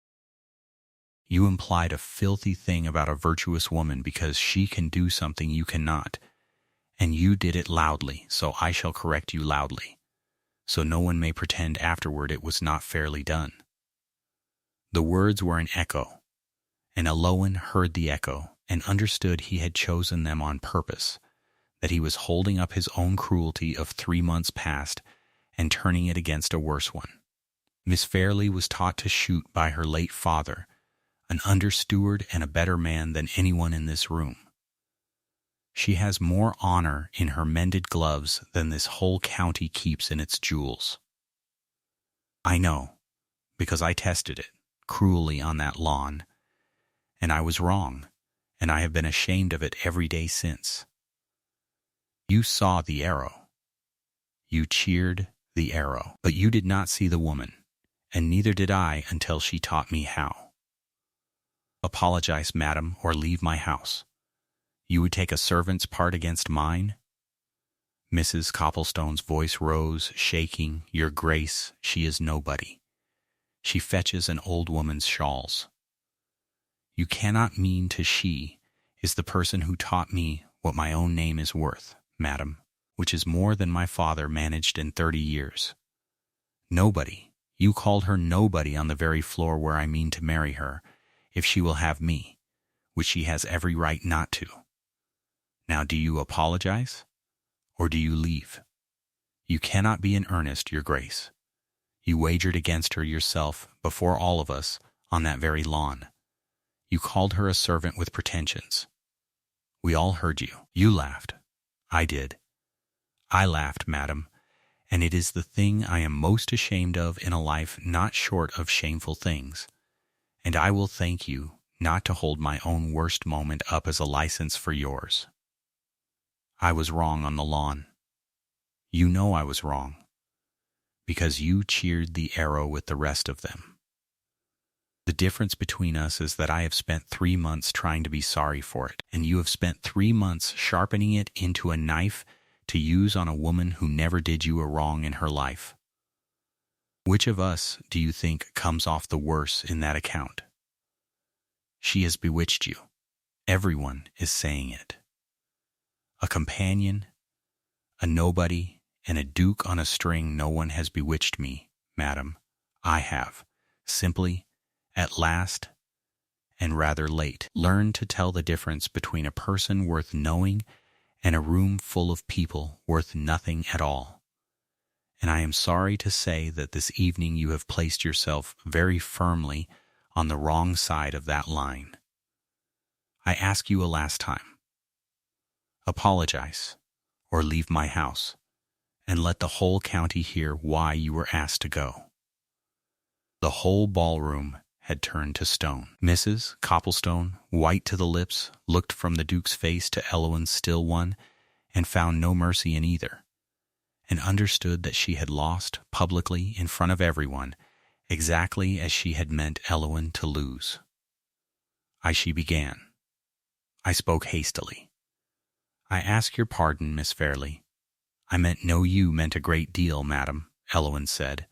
You implied a filthy thing about a virtuous woman because she can do something you cannot, and you did it loudly, so I shall correct you loudly, so no one may pretend afterward it was not fairly done." The words were an echo, and Eloan heard the echo and understood he had chosen them on purpose, that he was holding up his own cruelty of 3 months past and turning it against a worse one. Miss Fairley was taught to shoot by her late father, an under-steward and a better man than anyone in this room. She has more honor in her mended gloves than this whole county keeps in its jewels. I know, because I tested it cruelly on that lawn, and I was wrong, and I have been ashamed of it every day since. You saw the arrow. You cheered the arrow, but you did not see the woman, and neither did I until she taught me how. Apologize, madam, or leave my house. You would take a servant's part against mine? Mrs. Copplestone's voice rose, shaking. "Your Grace, she is nobody. She fetches an old woman's shawls. You cannot mean to she is the person who taught me what my own name is worth, madam, which is more than my father managed in 30 years. Nobody. You called her nobody on the very floor where I mean to marry her, if she will have me, which she has every right not to. Now do you apologize, or do you leave? You cannot be in earnest, Your Grace. You wagered against her yourself, before all of us, on that very lawn. You called her a servant with pretensions. We all heard you. You laughed. I did. I laughed, madam, and it is the thing I am most ashamed of in a life not short of shameful things. And I will thank you, not to hold my own worst moment up as a license for yours. I was wrong on the lawn. You know I was wrong, because you cheered the arrow with the rest of them. The difference between us is that I have spent 3 months trying to be sorry for it, and you have spent 3 months sharpening it into a knife to use on a woman who never did you a wrong in her life. Which of us do you think comes off the worse in that account? She has bewitched you. Everyone is saying it. A companion, a nobody, and a duke on a string. No one has bewitched me, madam. I have, simply, at last, and rather late, learned to tell the difference between a person worth knowing and a room full of people worth nothing at all. And I am sorry to say that this evening you have placed yourself very firmly on the wrong side of that line. I ask you a last time. Apologize, or leave my house, and let the whole county hear why you were asked to go. The whole ballroom had turned to stone. Mrs. Copplestone, white to the lips, looked from the Duke's face to Eloin's still one, and found no mercy in either, and understood that she had lost, publicly, in front of everyone, exactly as she had meant Eloin to lose. She began. I spoke hastily. I ask your pardon, Miss Fairley. I meant no you meant a great deal, madam, Eloin said.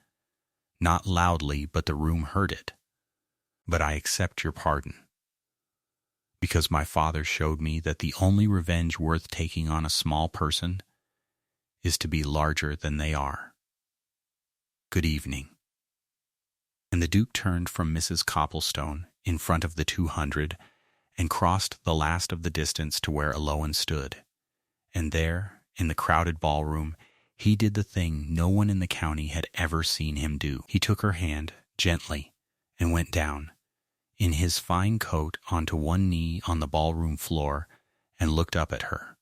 Not loudly, but the room heard it. But I accept your pardon. Because my father showed me that the only revenge worth taking on a small person is to be larger than they are. Good evening. And the Duke turned from Mrs. Copplestone in front of the 200 and crossed the last of the distance to where Eloin stood. And there, in the crowded ballroom, he did the thing no one in the county had ever seen him do. He took her hand, gently, and went down, in his fine coat, onto one knee on the ballroom floor, and looked up at her.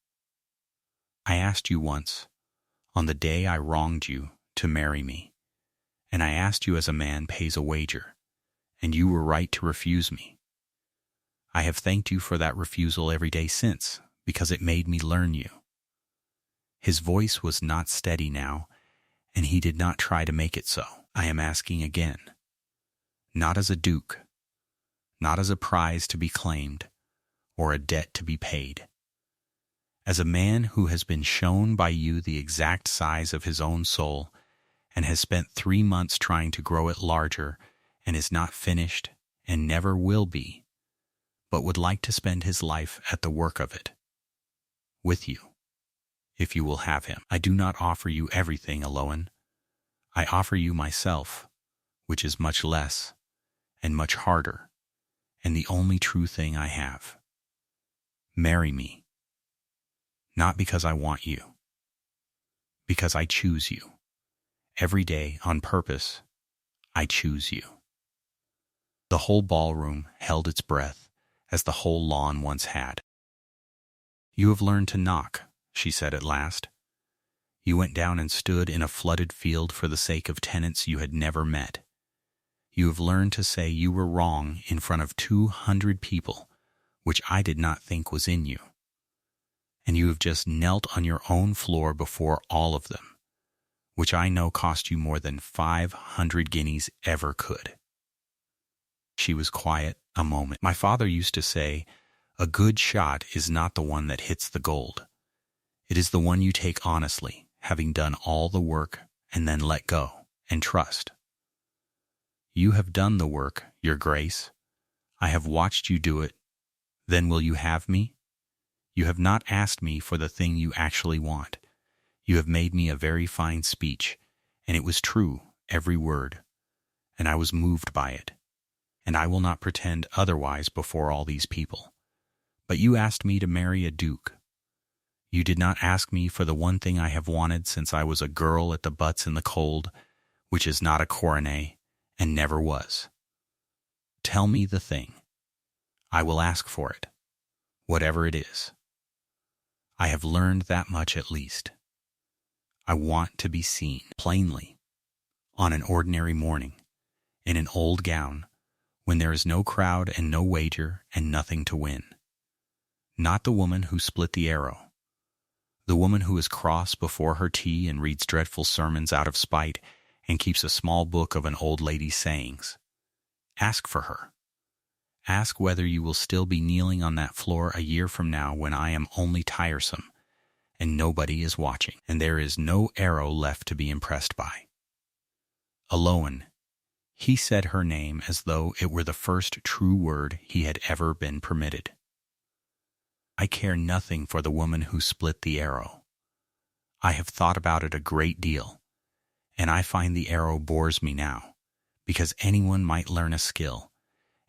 I asked you once, on the day I wronged you, to marry me, and I asked you as a man pays a wager, and you were right to refuse me. I have thanked you for that refusal every day since, because it made me learn you. His voice was not steady now, and he did not try to make it so. I am asking again. Not as a duke, not as a prize to be claimed, or a debt to be paid. As a man who has been shown by you the exact size of his own soul, and has spent 3 months trying to grow it larger, and is not finished, and never will be, but would like to spend his life at the work of it. With you, if you will have him. I do not offer you everything, Eloin. I offer you myself, which is much less, and much harder, and the only true thing I have. Marry me. Not because I want you. Because I choose you. Every day, on purpose, I choose you. The whole ballroom held its breath, as the whole lawn once had. You have learned to knock, she said at last. You went down and stood in a flooded field for the sake of tenants you had never met. You have learned to say you were wrong in front of 200 people, which I did not think was in you. And you have just knelt on your own floor before all of them, which I know cost you more than 500 guineas ever could. She was quiet a moment. My father used to say, a good shot is not the one that hits the gold. It is the one you take honestly, having done all the work, and then let go, and trust. You have done the work, your grace. I have watched you do it. Then will you have me? You have not asked me for the thing you actually want. You have made me a very fine speech, and it was true, every word, and I was moved by it, and I will not pretend otherwise before all these people. But you asked me to marry a duke. You did not ask me for the one thing I have wanted since I was a girl at the butts in the cold, which is not a coronet, and never was. Tell me the thing. I will ask for it, whatever it is. I have learned that much at least. I want to be seen, plainly, on an ordinary morning, in an old gown, when there is no crowd and no wager and nothing to win. Not the woman who split the arrow. The woman who is cross before her tea and reads dreadful sermons out of spite and keeps a small book of an old lady's sayings. Ask for her. Ask whether you will still be kneeling on that floor a year from now when I am only tiresome and nobody is watching and there is no arrow left to be impressed by. Aloan, he said her name as though it were the first true word he had ever been permitted. I care nothing for the woman who split the arrow. I have thought about it a great deal, and I find the arrow bores me now, because anyone might learn a skill,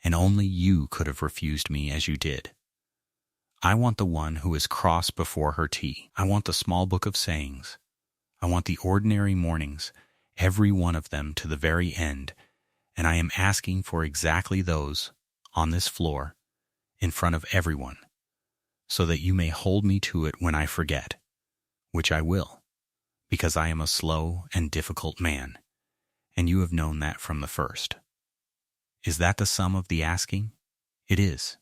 and only you could have refused me as you did. I want the one who is cross before her tea. I want the small book of sayings. I want the ordinary mornings, every one of them to the very end, and I am asking for exactly those, on this floor, in front of everyone, so that you may hold me to it when I forget, which I will, because I am a slow and difficult man, and you have known that from the first. Is that the sum of the asking? It is.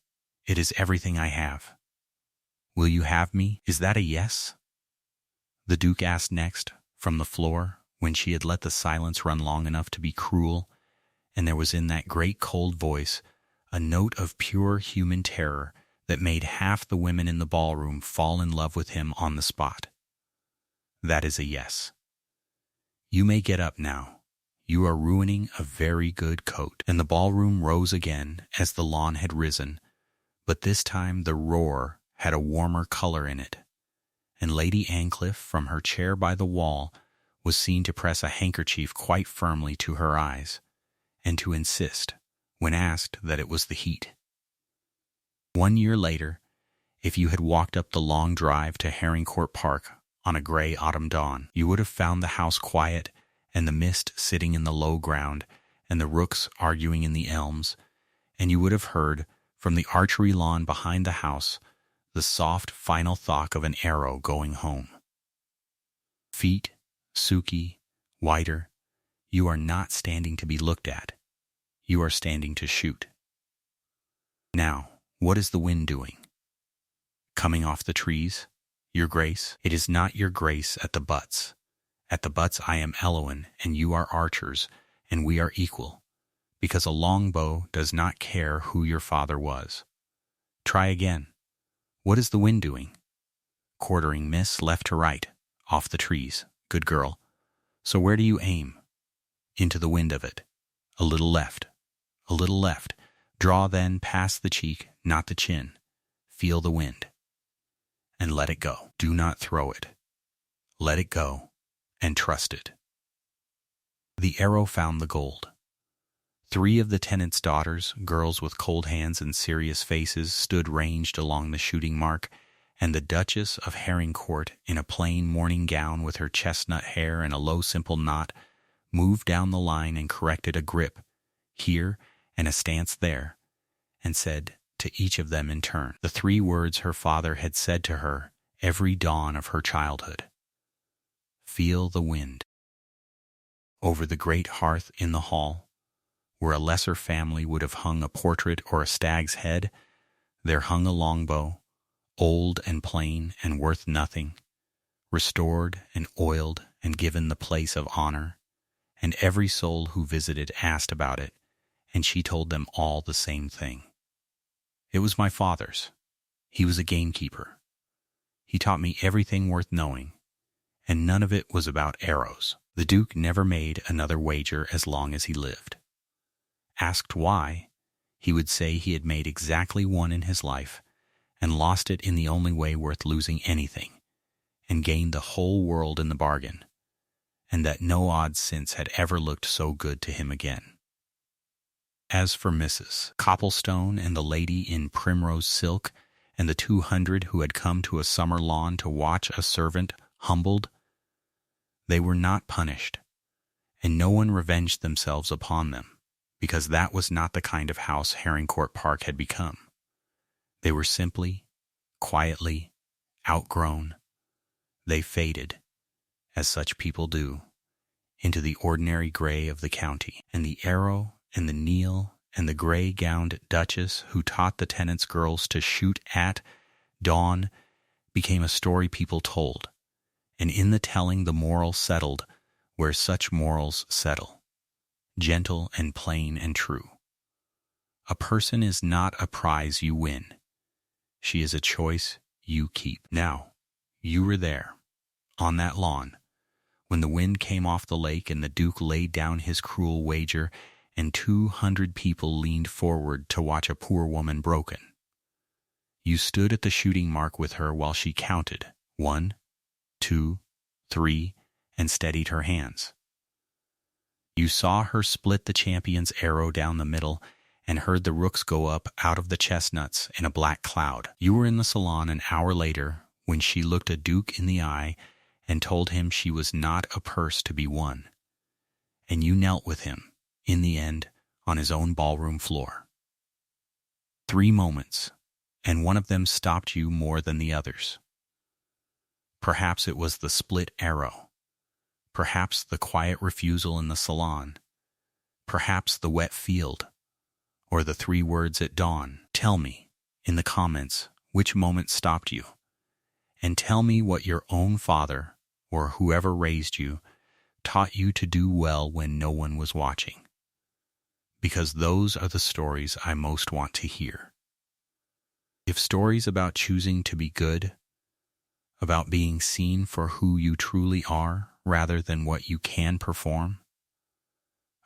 It is everything I have. Will you have me? Is that a yes? The Duke asked next, from the floor, when she had let the silence run long enough to be cruel, and there was in that great cold voice a note of pure human terror that made half the women in the ballroom fall in love with him on the spot. That is a yes. You may get up now. You are ruining a very good coat. And the ballroom rose again as the lawn had risen, but this time the roar had a warmer color in it, and Lady Ancliffe from her chair by the wall was seen to press a handkerchief quite firmly to her eyes, and to insist, when asked, that it was the heat. 1 year later, if you had walked up the long drive to Haringcourt Park on a gray autumn dawn, you would have found the house quiet and the mist sitting in the low ground and the rooks arguing in the elms, and you would have heard, from the archery lawn behind the house, the soft final thock of an arrow going home. Feet, Suki, wider, you are not standing to be looked at. You are standing to shoot. Now, what is the wind doing? Coming off the trees? Your Grace? It is not your Grace at the butts. At the butts I am Eloin, and you are archers, and we are equal, because a longbow does not care who your father was. Try again. What is the wind doing? Quartering, miss, left to right, off the trees. Good girl. So where do you aim? Into the wind of it. A little left. A little left. Draw then past the cheek, not the chin. Feel the wind. And let it go. Do not throw it. Let it go, and trust it. The arrow found the gold. 3 of the tenant's daughters, girls with cold hands and serious faces, stood ranged along the shooting mark, and the Duchess of Haringcourt, in a plain morning gown with her chestnut hair and a low simple knot, moved down the line and corrected a grip here and a stance there, and said to each of them in turn the 3 words her father had said to her every dawn of her childhood. Feel the wind. Over the great hearth in the hall, where a lesser family would have hung a portrait or a stag's head, there hung a longbow, old and plain and worth nothing, restored and oiled and given the place of honor, and every soul who visited asked about it, and she told them all the same thing. It was my father's. He was a gamekeeper. He taught me everything worth knowing, and none of it was about arrows. The Duke never made another wager as long as he lived. Asked why, he would say he had made exactly one in his life, and lost it in the only way worth losing anything, and gained the whole world in the bargain, and that no odds since had ever looked so good to him again. As for Mrs. Copplestone and the lady in primrose silk, and the 200 who had come to a summer lawn to watch a servant humbled, they were not punished, and no one revenged themselves upon them, because that was not the kind of house Haringcourt Park had become. They were simply, quietly, outgrown. They faded, as such people do, into the ordinary gray of the county, and the arrow and the kneel and the gray-gowned duchess who taught the tenants' girls to shoot at dawn became a story people told, and in the telling the moral settled where such morals settle, gentle and plain and true. A person is not a prize you win. She is a choice you keep. Now, you were there, on that lawn, when the wind came off the lake and the Duke laid down his cruel wager and 200 people leaned forward to watch a poor woman broken. You stood at the shooting mark with her while she counted 1, 2, 3, and steadied her hands. You saw her split the champion's arrow down the middle and heard the rooks go up out of the chestnuts in a black cloud. You were in the salon an hour later when she looked a Duke in the eye and told him she was not a purse to be won. And you knelt with him, in the end, on his own ballroom floor. 3 moments, and one of them stopped you more than the others. Perhaps it was the split arrow. Perhaps the quiet refusal in the salon. Perhaps the wet field. Or the 3 words at dawn. Tell me, in the comments, which moment stopped you. And tell me what your own father, or whoever raised you, taught you to do well when no one was watching. Because those are the stories I most want to hear. If stories about choosing to be good, about being seen for who you truly are rather than what you can perform,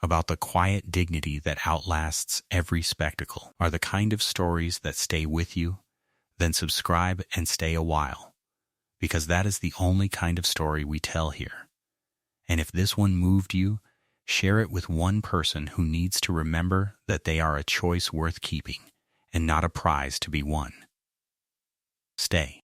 about the quiet dignity that outlasts every spectacle, are the kind of stories that stay with you, then subscribe and stay a while, because that is the only kind of story we tell here. And if this one moved you, share it with one person who needs to remember that they are a choice worth keeping and not a prize to be won. Stay.